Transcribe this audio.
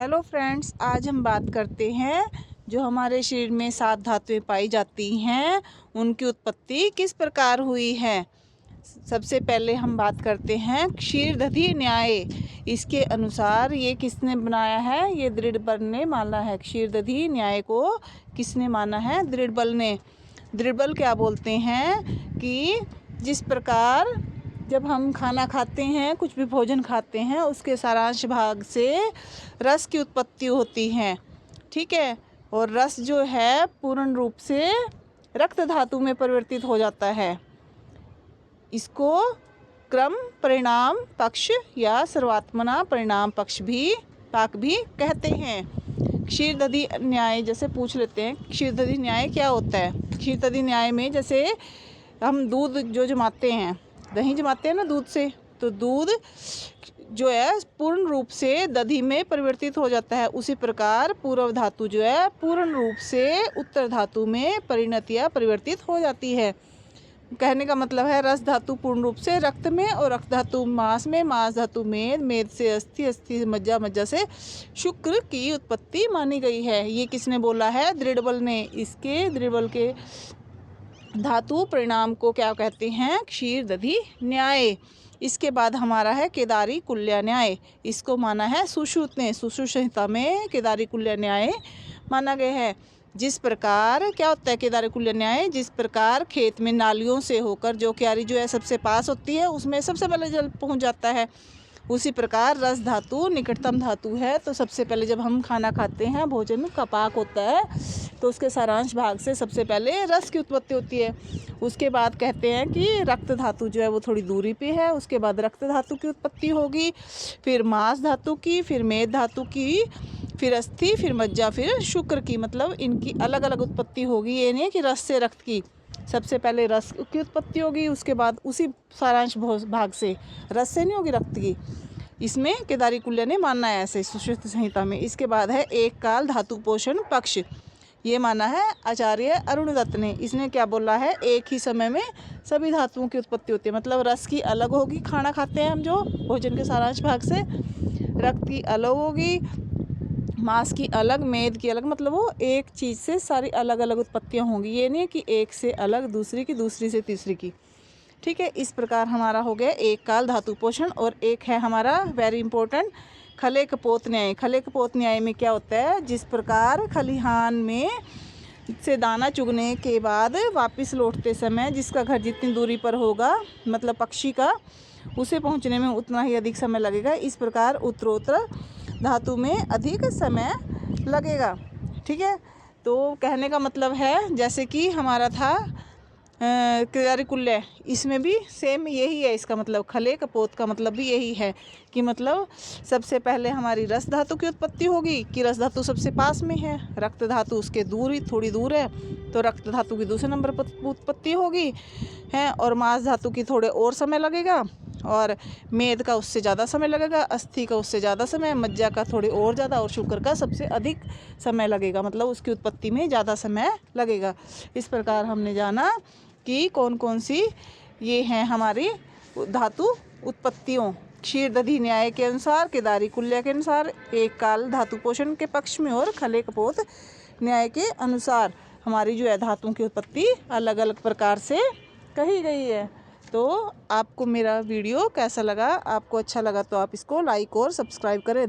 Hello friends, आज हम बात करते हैं जो हमारे शरीर में 7 धातुएं पाई जाती हैं उनकी उत्पत्ति किस प्रकार हुई है। सबसे पहले हम बात करते हैं क्षीरदधि न्याय। इसके अनुसार ये किसने बनाया है? ये दृढ़बल ने माना है। क्षीरदधि न्याय को किसने माना है? दृढ़बल ने। दृढ़बल क्या बोलते हैं कि जिस प्रकार जब हम खाना खाते हैं, कुछ भी भोजन खाते हैं, उसके सारांश भाग से रस की उत्पत्ति होती है। ठीक है। और रस जो है पूर्ण रूप से रक्त धातु में परिवर्तित हो जाता है। इसको क्रम परिणाम पक्ष या सर्वात्मना परिणाम पक्ष भी कहते हैं। क्षीरदधि न्याय जैसे पूछ लेते हैं, क्षीरदधि न्याय क्या होता है? क्षीरदधि न्याय में जैसे हम दूध जो जमाते हैं, दही जमाते हैं ना दूध से, तो दूध जो है पूर्ण रूप से दधि में परिवर्तित हो जाता है। उसी प्रकार पूर्व धातु जो है पूर्ण रूप से उत्तर धातु में परिणत या परिवर्तित हो जाती है। कहने का मतलब है रस धातु पूर्ण रूप से रक्त में, और रक्त धातु मांस में, मांस धातु में, मेद से अस्थि, अस्थि से मज्जा, मज्जा से शुक्र की उत्पत्ति मानी गई है। ये किसने बोला है? दृढ़बल ने। इसके दृढ़बल के धातु परिणाम को क्या कहते हैं? क्षीरदधि न्याय। इसके बाद हमारा है केदारी कुल्या न्याय। इसको माना है सुश्रुत ने। सुश्रुत संहिता में केदारी कुल्या न्याय माना गया है। जिस प्रकार क्या होता है केदारी कुल्या न्याय? जिस प्रकार खेत में नालियों से होकर जो क्यारी जो है सबसे पास होती है, उसमें सबसे पहले जल पहुंच जाता है। उसी प्रकार रस धातु निकटतम धातु है। तो सबसे पहले जब हम खाना खाते हैं, भोजन का पाक होता है, तो उसके सारांश भाग से सबसे पहले रस की उत्पत्ति होती है। उसके बाद कहते हैं कि रक्त धातु जो है वो थोड़ी दूरी पे है। उसके बाद रक्त धातु की उत्पत्ति होगी, फिर मांस धातु की, फिर मेद धातु की, फिर अस्थि, फिर मज्जा, फिर शुक्र की। मतलब इनकी अलग अलग उत्पत्ति होगी। ये नहीं कि रस से रक्त की। सबसे पहले रस की उत्पत्ति होगी, उसके बाद उसी सारांश भाग से रस से नहीं होगी, रक्त की। इसमें केदारी कुल्या ने मानना है ऐसे सुश्रुत संहिता में। इसके बाद है एक काल धातु पोषण पक्ष। ये माना है आचार्य अरुणदत्त ने। इसने क्या बोला है? एक ही समय में सभी धातुओं की उत्पत्ति होती है। मतलब रस की अलग होगी, खाना खाते हैं हम जो भोजन के सारांश भाग से, रक्त की अलग होगी, मांस की अलग, मेद की अलग। मतलब वो एक चीज़ से सारी अलग अलग उत्पत्तियाँ होंगी। ये नहीं कि एक से अलग, दूसरी की, दूसरी से तीसरी की। ठीक है। इस प्रकार हमारा हो गया एक काल धातु पोषण। और एक है हमारा वेरी इंपॉर्टेंट खले कपोत न्याय। खले कपोत न्याय में क्या होता है? जिस प्रकार खलिहान में से दाना चुगने के बाद वापस लौटते समय जिसका घर जितनी दूरी पर होगा, मतलब पक्षी का, उसे पहुंचने में उतना ही अधिक समय लगेगा। इस प्रकार उत्तरोत्तर धातु में अधिक समय लगेगा। ठीक है। तो कहने का मतलब है जैसे कि हमारा था केदारी कुल्या, इसमें भी सेम यही है। इसका मतलब खले कपोत का मतलब भी यही है कि मतलब सबसे पहले हमारी रस धातु की उत्पत्ति होगी कि रस धातु सबसे पास में है, रक्त धातु उसके थोड़ी दूर है, तो रक्त धातु की दूसरे नंबर पर उत्पत्ति होगी है। और मांस धातु की थोड़े और समय लगेगा, और मेद का उससे ज़्यादा समय लगेगा, अस्थि का उससे ज़्यादा समय, मज्जा का थोड़े और ज़्यादा, और शुक्र का सबसे अधिक समय लगेगा। मतलब उसकी उत्पत्ति में ज़्यादा समय लगेगा। इस प्रकार हमने जाना कि कौन कौन सी ये हैं हमारी धातु उत्पत्तियों। क्षीरदधि न्याय के अनुसार, केदारी कुल्या के अनुसार, एक काल धातु पोषण के पक्ष में, और खले कपोत न्याय के अनुसार हमारी जो है धातुओं की उत्पत्ति अलग अलग प्रकार से कही गई है। तो आपको मेरा वीडियो कैसा लगा? आपको अच्छा लगा तो आप इसको लाइक और सब्सक्राइब करें।